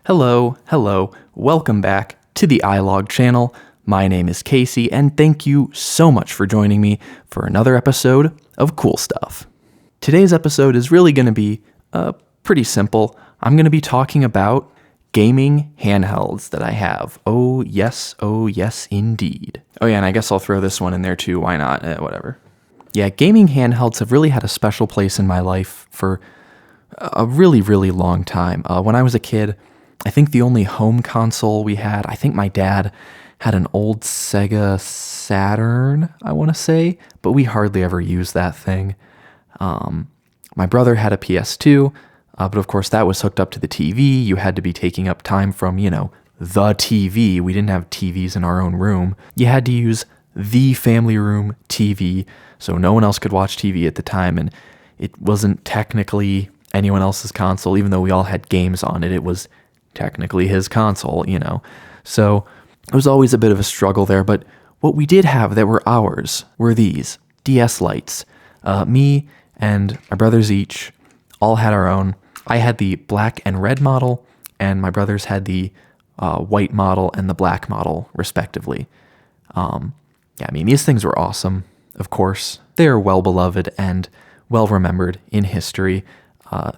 Hello, welcome back to the iLog channel. My name is Casey, and thank you so much for joining me for another episode of Cool Stuff. Today's episode is really going to be pretty simple. I'm going to be talking about gaming handhelds that I have. Oh yes, indeed. Oh yeah, and I guess I'll throw this one in there too. Why not? Whatever. Yeah, gaming handhelds have really had a special place in my life for a really long time. When I was a kid, I think the only home console we had, I think my dad had an old Sega Saturn, I want to say, but we hardly ever used that thing. My brother had a PS2, but of course that was hooked up to the TV. You had to be taking up time from, the TV. We didn't have TVs in our own room. You had to use the family room TV, so no one else could watch TV at the time, and it wasn't technically anyone else's console, even though we all had games on it. It was technically his console, So it was always a bit of a struggle there, but what we did have that were ours were these DS Lites. Me and my brothers each all had our own. I had the black and red model, and my brothers had the white model and the black model, respectively. These things were awesome, of course. They are well beloved and well remembered in history.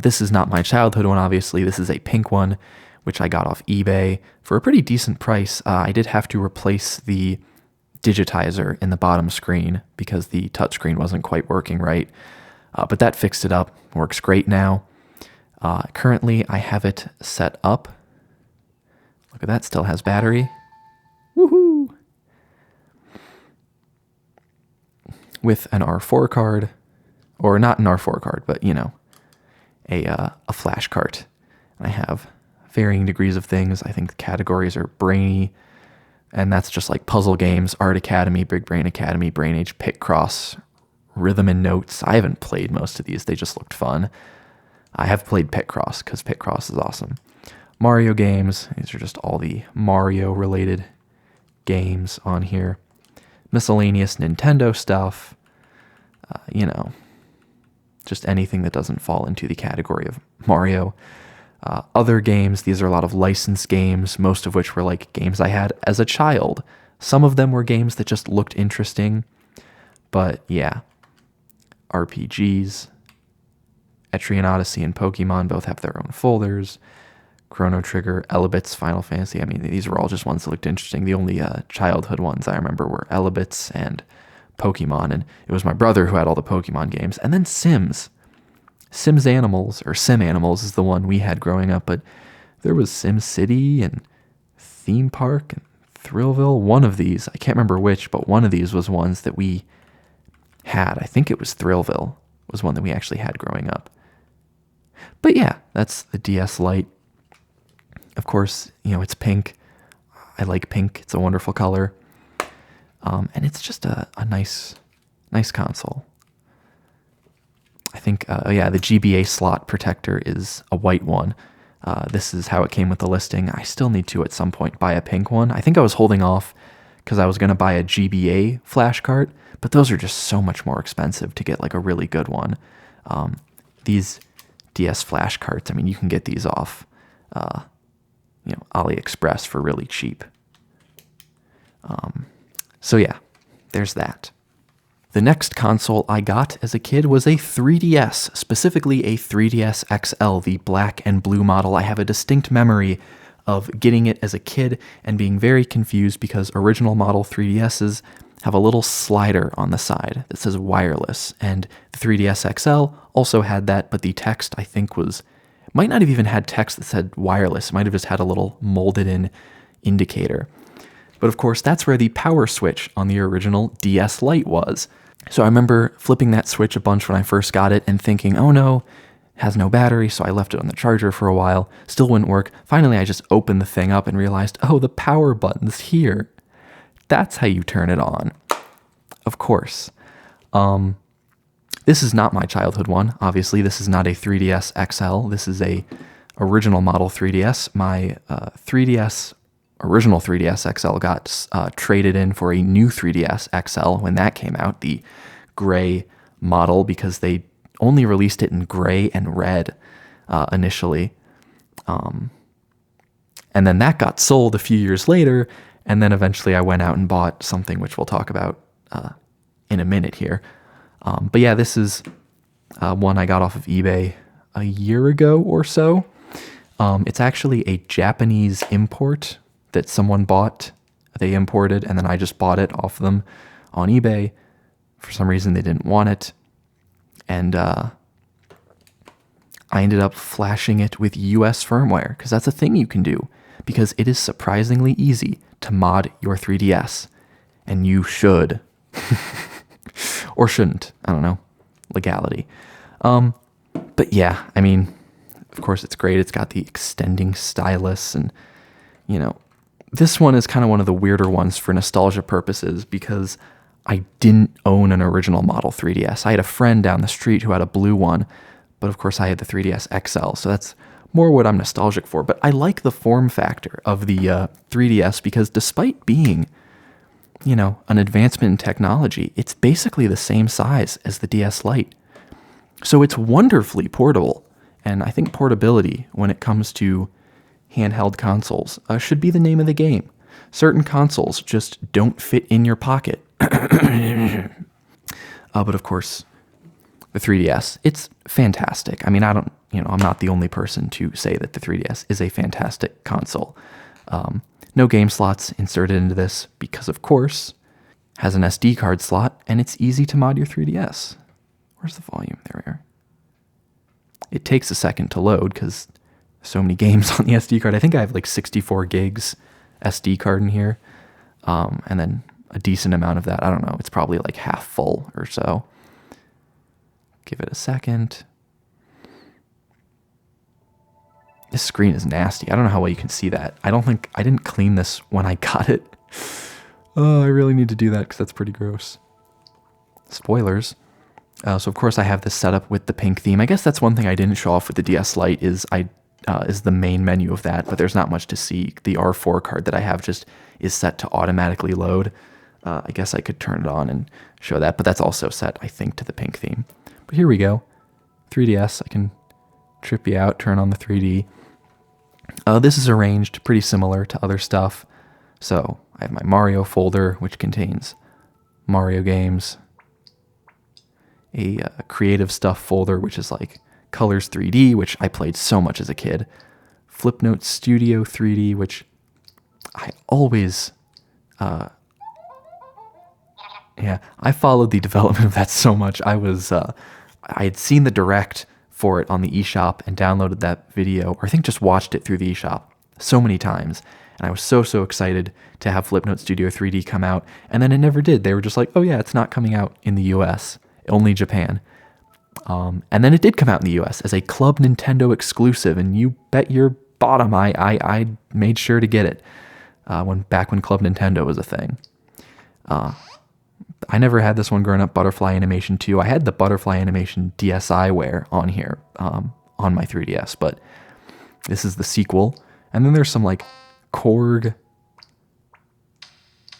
This is not my childhood one, obviously. This is a pink one, which I got off eBay for a pretty decent price. I did have to replace the digitizer in the bottom screen because the touchscreen wasn't quite working right. But that fixed it up. Works great now. Currently, I have it set up. Look at that, still has battery. Woohoo! With an R4 card, or not an R4 card, but a flash cart. And I have varying degrees of things. I think the categories are Brainy, and that's just like puzzle games, Art Academy, Big Brain Academy, Brain Age, Picross, Rhythm and Notes. I haven't played most of these. They just looked fun. I have played Picross because Picross is awesome. Mario games. These are just all the Mario-related games on here. Miscellaneous Nintendo stuff. Just anything that doesn't fall into the category of Mario. Other games, these are a lot of licensed games, most of which were like games I had as a child. Some of them were games that just looked interesting, but yeah. RPGs, Etrian Odyssey and Pokemon both have their own folders. Chrono Trigger, Elebits, Final Fantasy. These were all just ones that looked interesting. The only childhood ones I remember were Elebits and Pokemon, and it was my brother who had all the Pokemon games. And then Sims. Sim Animals is the one we had growing up, but there was Sim City and Theme Park and Thrillville. One of these, I can't remember which, but one of these was ones that we had. I think it was Thrillville was one that we actually had growing up. But yeah, that's the DS Lite. Of course, it's pink. I like pink. It's a wonderful color. And it's just a nice console. I think, the GBA slot protector is a white one. This is how it came with the listing. I still need to, at some point, buy a pink one. I think I was holding off because I was going to buy a GBA flash cart, but those are just so much more expensive to get like a really good one. These DS flash carts, you can get these off, AliExpress for really cheap. So yeah, there's that. The next console I got as a kid was a 3DS, specifically a 3DS XL, the black and blue model. I have a distinct memory of getting it as a kid and being very confused because original model 3DSs have a little slider on the side that says wireless, and the 3DS XL also had that, but the text I think might not have even had text that said wireless. It might have just had a little molded in indicator. But of course, that's where the power switch on the original DS Lite was. So I remember flipping that switch a bunch when I first got it and thinking, oh no, it has no battery, so I left it on the charger for a while. Still wouldn't work. Finally, I just opened the thing up and realized, oh, the power button's here. That's how you turn it on. Of course. This is not my childhood one. Obviously, this is not a 3DS XL. This is a original model 3DS. My original 3DS XL got traded in for a new 3DS XL when that came out, the gray model, because they only released it in gray and red initially. And then that got sold a few years later, and then eventually I went out and bought something which we'll talk about in a minute here. But yeah, this is one I got off of eBay a year ago or so. It's actually a Japanese import that someone bought. They imported, and then I just bought it off them on eBay. For some reason, they didn't want it. And I ended up flashing it with US firmware, because that's a thing you can do, because it is surprisingly easy to mod your 3DS. And you should. Or shouldn't. I don't know. Legality. But yeah, I mean, of course it's great. It's got the extending stylus, and, you know, this one is kind of one of the weirder ones for nostalgia purposes, because I didn't own an original model 3DS. I had a friend down the street who had a blue one, but of course I had the 3DS XL, so that's more what I'm nostalgic for. But I like the form factor of the 3DS, because despite being, you know, an advancement in technology, it's basically the same size as the DS Lite. So it's wonderfully portable, and I think portability, when it comes to handheld consoles, should be the name of the game. Certain consoles just don't fit in your pocket. But of course, the 3DS, it's fantastic. I mean, I'm not the only person to say that the 3DS is a fantastic console. No game slots inserted into this because, of course, has an SD card slot, and it's easy to mod your 3DS. Where's the volume? There we are. It takes a second to load because so many games on the SD card. I think I have like 64 gigs SD card in here, and then a decent amount of that. I don't know. It's probably like half full or so. Give it a second. This screen is nasty. I don't know how well you can see that. I didn't clean this when I got it. Oh, I really need to do that because that's pretty gross. Spoilers. So of course I have this set up with the pink theme. I guess that's one thing I didn't show off with the DS Lite is the main menu of that, but there's not much to see. The R4 card that I have just is set to automatically load. I guess I could turn it on and show that, but that's also set, I think, to the pink theme. But here we go. 3DS, I can trip you out, turn on the 3D. This is arranged pretty similar to other stuff. So I have my Mario folder, which contains Mario games, a creative stuff folder, which is like Colors 3D, which I played so much as a kid, Flipnote Studio 3D, which I always, I followed the development of that so much. I had seen the direct for it on the eShop and downloaded that video, or I think just watched it through the eShop so many times. And I was so excited to have Flipnote Studio 3D come out, and then it never did. They were just like, oh yeah, it's not coming out in the US, only Japan. And then it did come out in the US as a Club Nintendo exclusive, and you bet your bottom I made sure to get it back when Club Nintendo was a thing. I never had this one growing up, Butterfly Animation 2. I had the Butterfly Animation DSiWare on here on my 3DS, but this is the sequel. And then there's some like Korg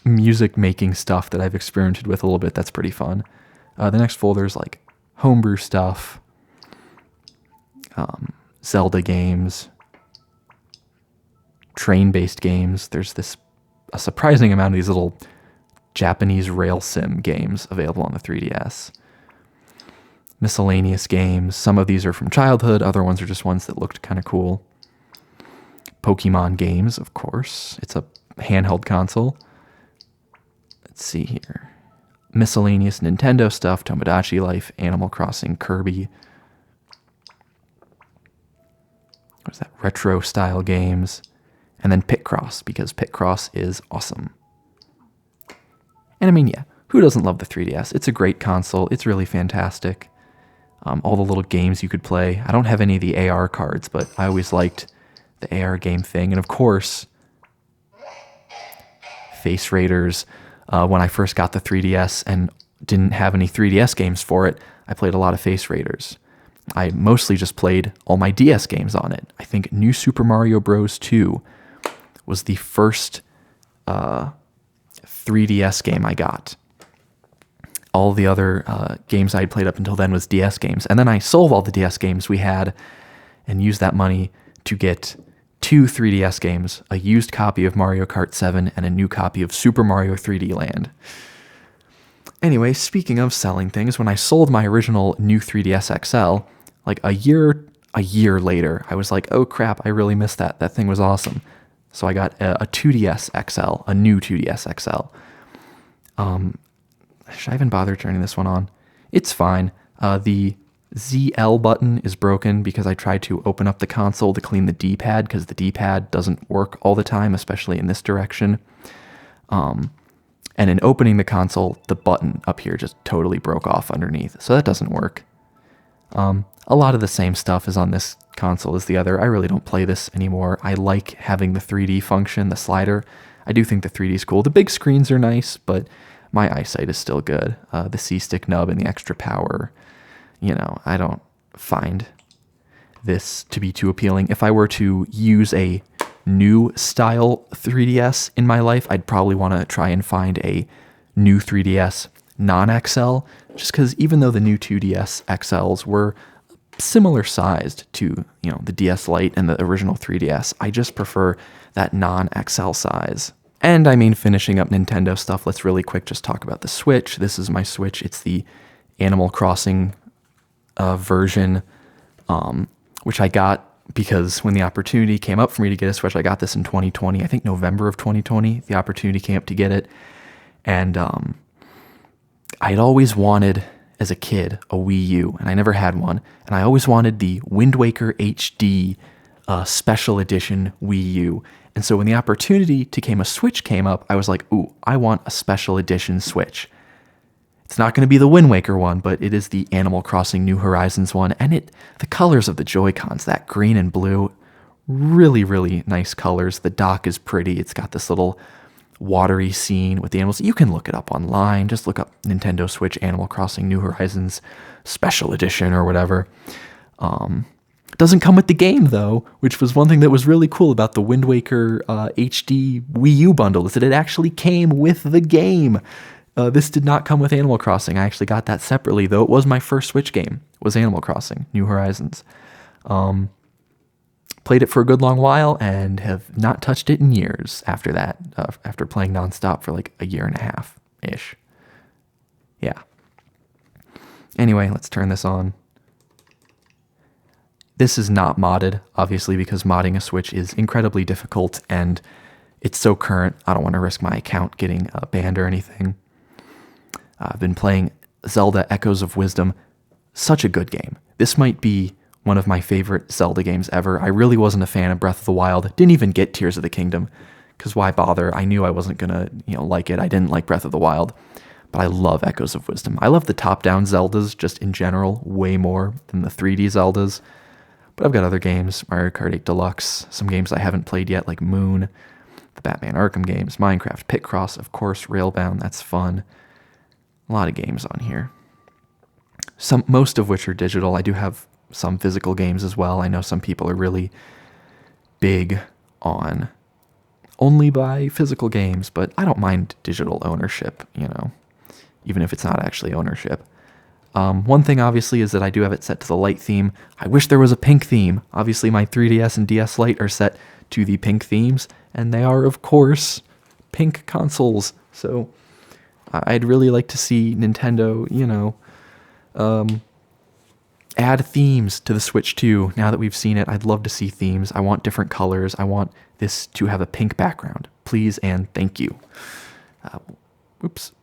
music making stuff that I've experimented with a little bit. That's pretty fun. The next folder is like homebrew stuff, Zelda games, train-based games. There's a surprising amount of these little Japanese rail sim games available on the 3DS. Miscellaneous games. Some of these are from childhood. Other ones are just ones that looked kind of cool. Pokemon games, of course. It's a handheld console. Let's see here. Miscellaneous Nintendo stuff. Tomodachi Life, Animal Crossing, Kirby. What's that? Retro style games. And then Picross, because Picross is awesome. And I mean, yeah, who doesn't love the 3DS? It's a great console. It's really fantastic. All the little games you could play. I don't have any of the AR cards, but I always liked the AR game thing. And of course, Face Raiders. When I first got the 3DS and didn't have any 3DS games for it, I played a lot of Face Raiders. I mostly just played all my DS games on it. I think New Super Mario Bros. 2 was the first 3DS game I got. All the other games I had played up until then was DS games. And then I sold all the DS games we had and used that money to get 2 3DS games, a used copy of Mario Kart 7 and a new copy of Super Mario 3D Land. Anyway, speaking of selling things, when I sold my original new 3DS XL, like a year later, I was like, oh crap, I really missed that. That thing was awesome. So I got a 2DS XL, a new 2DS XL. Should I even bother turning this one on? It's fine. The ZL button is broken because I tried to open up the console to clean the D-pad because the D-pad doesn't work all the time, especially in this direction. And in opening the console, the button up here just totally broke off underneath, so that doesn't work. A lot of the same stuff is on this console as the other. I really don't play this anymore. I like having the 3D function, the slider. I do think the 3D is cool. The big screens are nice, but my eyesight is still good. The C-stick nub and the extra power, I don't find this to be too appealing. If I were to use a new style 3DS in my life, I'd probably want to try and find a new 3DS non-XL, just because even though the new 2DS XLs were similar sized to the DS Lite and the original 3DS, I just prefer that non-XL size. And I mean, finishing up Nintendo stuff, let's really quick just talk about the Switch. This is my Switch. It's the Animal Crossing version, which I got because when the opportunity came up for me to get a Switch, I got this in 2020, I think November of 2020, the opportunity came up to get it. And I'd always wanted, as a kid, a Wii U, and I never had one. And I always wanted the Wind Waker HD special edition Wii U. And so when the opportunity to become a Switch came up, I was like, ooh, I want a special edition Switch. It's not going to be the Wind Waker one, but it is the Animal Crossing New Horizons one. And the colors of the Joy-Cons, that green and blue, really, really nice colors. The dock is pretty. It's got this little watery scene with the animals. You can look it up online. Just look up Nintendo Switch Animal Crossing New Horizons Special Edition or whatever. It doesn't come with the game, though, which was one thing that was really cool about the Wind Waker HD Wii U bundle, is that it actually came with the game. This did not come with Animal Crossing. I actually got that separately, though it was my first Switch game, was Animal Crossing New Horizons. Played it for a good long while and have not touched it in years after that, after playing nonstop for like a year and a half-ish. Yeah. Anyway, let's turn this on. This is not modded, obviously, because modding a Switch is incredibly difficult and it's so current. I don't want to risk my account getting banned or anything. I've been playing Zelda Echoes of Wisdom. Such a good game. This might be one of my favorite Zelda games ever. I really wasn't a fan of Breath of the Wild. Didn't even get Tears of the Kingdom, because why bother? I knew I wasn't going to like it. I didn't like Breath of the Wild. But I love Echoes of Wisdom. I love the top-down Zeldas just in general way more than the 3D Zeldas. But I've got other games, Mario Kart 8 Deluxe, some games I haven't played yet like Moon, the Batman Arkham games, Minecraft, Pitcross, of course, Railbound, that's fun. A lot of games on here. Most of which are digital. I do have some physical games as well. I know some people are really big on only buy physical games, but I don't mind digital ownership, even if it's not actually ownership. One thing, obviously, is that I do have it set to the light theme. I wish there was a pink theme. Obviously, my 3DS and DS Lite are set to the pink themes, and they are, of course, pink consoles. So I'd really like to see Nintendo, add themes to the Switch too. Now that we've seen it, I'd love to see themes. I want different colors. I want this to have a pink background. Please and thank you. Whoops.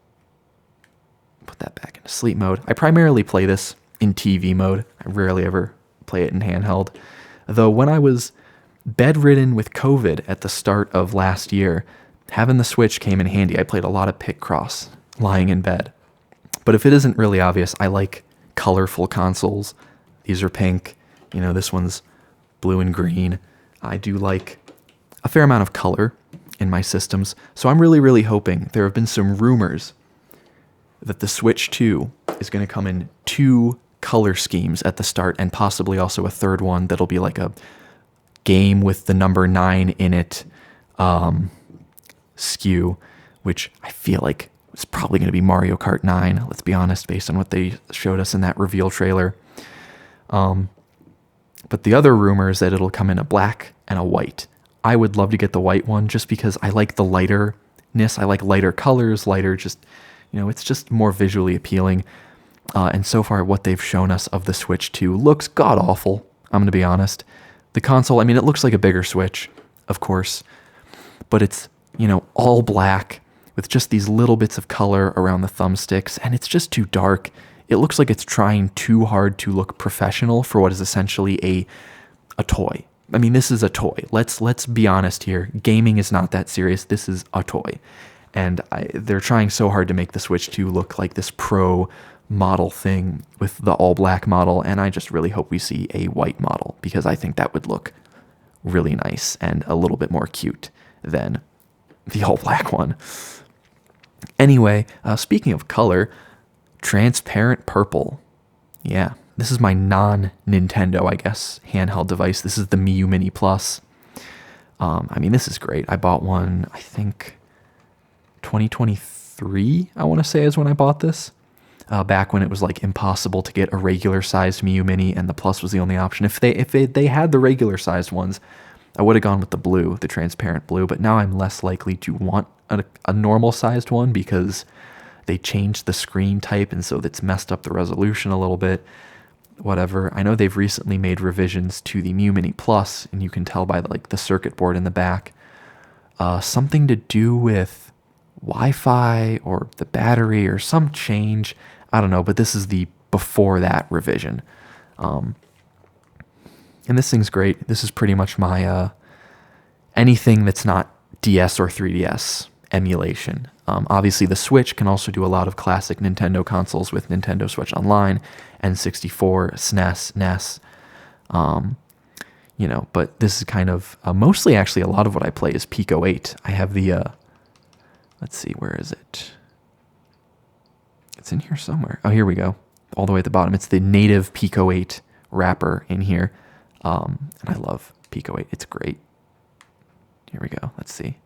Put that back into sleep mode. I primarily play this in TV mode. I rarely ever play it in handheld. Though when I was bedridden with COVID at the start of last year, having the Switch came in handy. I played a lot of Pitcross lying in bed. But if it isn't really obvious, I like colorful consoles. These are pink. This one's blue and green. I do like a fair amount of color in my systems. So I'm really, really hoping. There have been some rumors that the Switch 2 is going to come in 2 color schemes at the start, and possibly also a third one that'll be like a game with the number 9 in it SKU, which I feel like is probably going to be Mario Kart 9, let's be honest, based on what they showed us in that reveal trailer. But the other rumor is that it'll come in a black and a white. I would love to get the white one just because I like the lighterness. I like lighter colors, lighter just, it's just more visually appealing. And so far, what they've shown us of the Switch 2 looks god-awful, I'm going to be honest. The console, I mean, it looks like a bigger Switch, of course, but it's, all black with just these little bits of color around the thumbsticks, and it's just too dark. It looks like it's trying too hard to look professional for what is essentially a toy. I mean, this is a toy. Let's be honest here. Gaming is not that serious. This is a toy. And they're trying so hard to make the Switch 2 look like this pro model thing with the all-black model, and I just really hope we see a white model, because I think that would look really nice and a little bit more cute than the all-black one. Anyway, speaking of color, transparent purple. Yeah, this is my non-Nintendo, I guess, handheld device. This is the Miu Mini Plus. I mean, this is great. I bought one, I think, 2023, I want to say, is when I bought this. Back when it was like impossible to get a regular sized Miu Mini and the Plus was the only option. If they had the regular sized ones, I would have gone with the blue, the transparent blue, but now I'm less likely to want a normal sized one because they changed the screen type, and so that's messed up the resolution a little bit. Whatever. I know they've recently made revisions to the Miu Mini Plus, and you can tell by like the circuit board in the back. Something to do with Wi-Fi or the battery or some change. I don't know, but this is the before that revision. And this thing's great. This is pretty much my anything that's not DS or 3DS emulation. Obviously, the Switch can also do a lot of classic Nintendo consoles with Nintendo Switch Online, N64, SNES, NES. But this is kind of mostly actually a lot of what I play is Pico 8. I have the, let's see, where is it? It's in here somewhere. Oh, here we go. All the way at the bottom. It's the native Pico 8 wrapper in here. And I love Pico 8. It's great. Here we go. Let's see.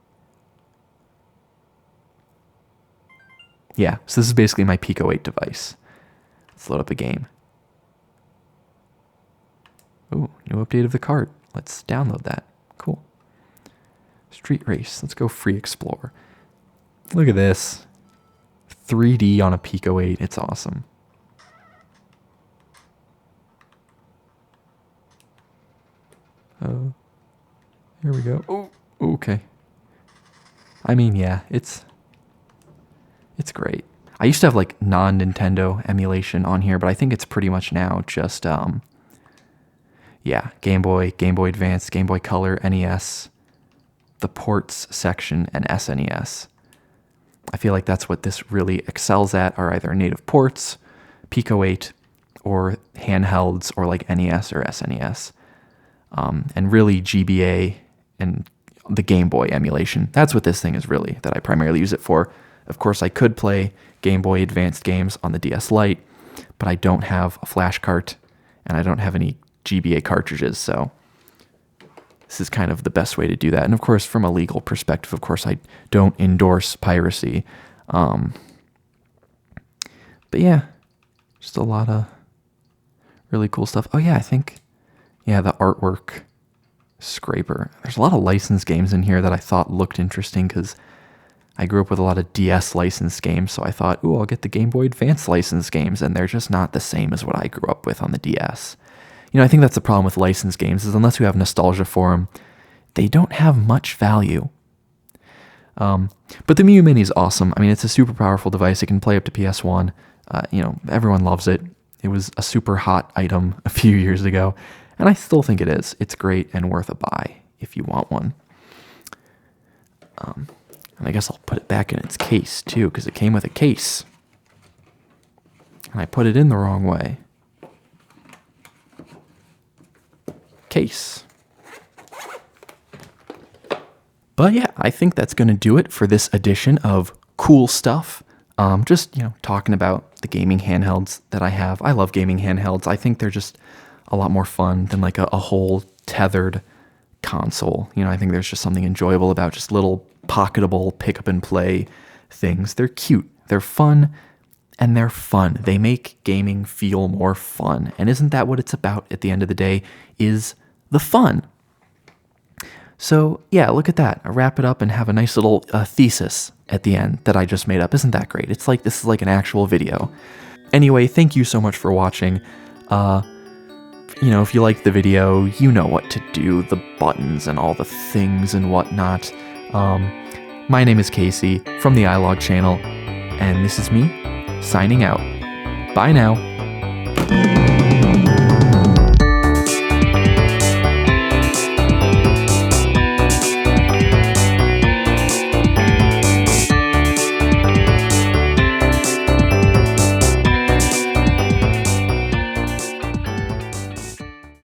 Yeah, so this is basically my Pico 8 device. Let's load up a game. Ooh, new update of the cart. Let's download that. Cool. Street Race. Let's go Free Explore. Look at this. 3D on a Pico 8. It's awesome. Here we go. Oh, okay. I mean, yeah, it's great. I used to have like non-Nintendo emulation on here, but I think it's pretty much now just Game Boy, Game Boy Advance, Game Boy Color, NES, the ports section, and SNES. I feel like that's what this really excels at, are either native ports, Pico 8, or handhelds, or like NES or SNES. And really GBA and the Game Boy emulation. That's what this thing is really, that I primarily use it for. Of course, I could play Game Boy Advanced games on the DS Lite, but I don't have a flash cart, and I don't have any GBA cartridges, so this is kind of the best way to do that. And of course, from a legal perspective, of course, I don't endorse piracy. But yeah, just a lot of really cool stuff. Oh yeah, I think, the artwork scraper. There's a lot of licensed games in here that I thought looked interesting because I grew up with a lot of DS licensed games, so I thought, ooh, I'll get the Game Boy Advance licensed games, and they're just not the same as what I grew up with on the DS. I think that's the problem with licensed games, is unless you have nostalgia for them, they don't have much value. But the Miu Mini is awesome. I mean, it's a super powerful device. It can play up to PS1. Everyone loves it. It was a super hot item a few years ago, and I still think it is. It's great and worth a buy if you want one. And I guess I'll put it back in its case, too, because it came with a case. And I put it in the wrong way. Case. But yeah, I think that's going to do it for this edition of Cool Stuff. Just, talking about the gaming handhelds that I have. I love gaming handhelds. I think they're just a lot more fun than like a whole tethered console. I think there's just something enjoyable about just little pocketable pick up and play things. They're cute, they're fun, and they're fun. They make gaming feel more fun. And isn't that what it's about at the end of the day, is the fun? So yeah, look at that. I wrap it up and have a nice little thesis at the end that I just made up. Isn't that great? It's like this is like an actual video. Anyway, thank you so much for watching. If you liked the video, you know what to do, the buttons and all the things and whatnot. My name is Casey from the iLog channel, and this is me signing out. Bye now.